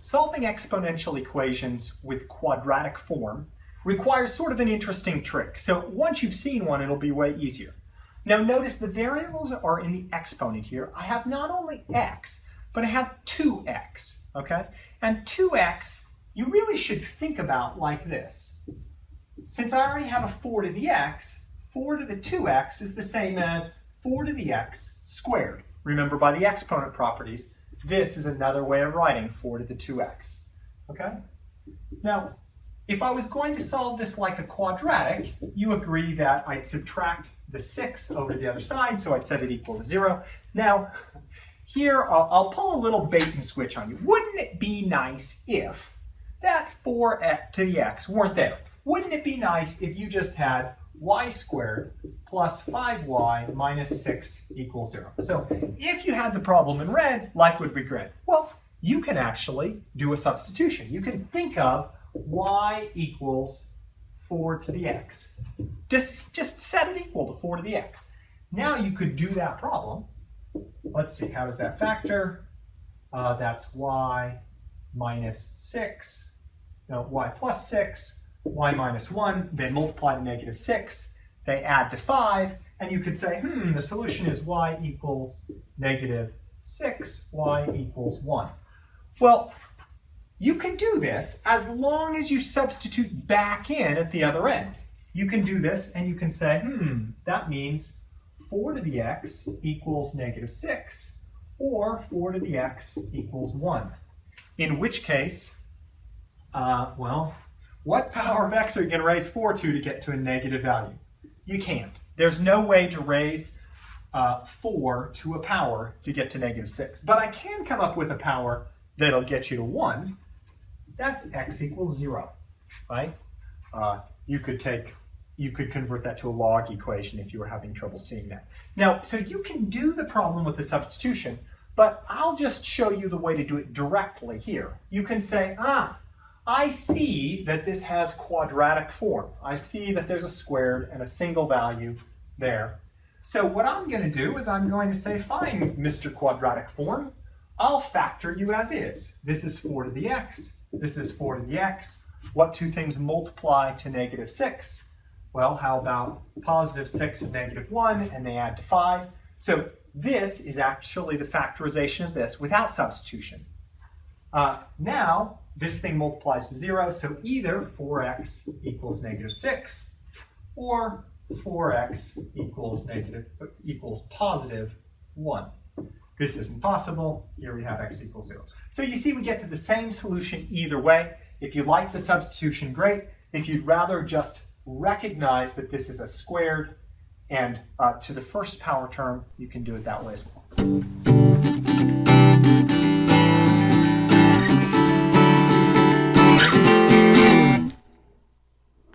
Solving exponential equations with quadratic form requires sort of an interesting trick. So once you've seen one, it'll be way easier. Now notice the variables are in the exponent here. I have not only x, but I have 2x, okay? And 2x, you really should think about like this. Since I already have a 4 to the x, 4 to the 2x is the same as 4 to the x squared. Remember, by the exponent properties, this is another way of writing 4 to the 2x, okay? Now, if I was going to solve this like a quadratic, you agree that I'd subtract the 6 over to the other side, so I'd set it equal to 0. Now, here I'll pull a little bait and switch on you. Wouldn't it be nice if that 4 to the x weren't there? Wouldn't it be nice if you just had y squared plus 5y minus 6 equals 0? So if you had the problem in red, life would be great. Well, you can actually do a substitution. You can think of y equals 4 to the x. Just set it equal to 4 to the x. Now you could do that problem. Let's see, how does that factor? That's y minus 6, no, y plus 6, y minus 1, they multiply to negative 6, they add to 5, and you could say, the solution is y equals negative 6, y equals 1. Well, you can do this as long as you substitute back in at the other end. You can do this and you can say, that means 4 to the x equals negative 6, or 4 to the x equals 1. In which case, well, what power of x are you going to raise 4 to get to a negative value? You can't. There's no way to raise 4 to a power to get to negative 6. But I can come up with a power that'll get you to 1. That's x equals 0, right? You could convert that to a log equation if you were having trouble seeing that. Now, so you can do the problem with the substitution, but I'll just show you the way to do it directly here. You can say, I see that this has quadratic form. I see that there's a squared and a single value there. So what I'm going to do is I'm going to say, fine, Mr. Quadratic Form, I'll factor you as is. This is 4 to the x. This is 4 to the x. What two things multiply to negative 6? Well, how about positive 6 and negative 1, and they add to 5? So this is actually the factorization of this without substitution. Now, this thing multiplies to 0, so either 4x equals negative 6, or 4x equals positive 1. This isn't possible. Here we have x equals 0. So you see we get to the same solution either way. If you like the substitution, great. If you'd rather just recognize that this is a squared and to the first power term, you can do it that way as well.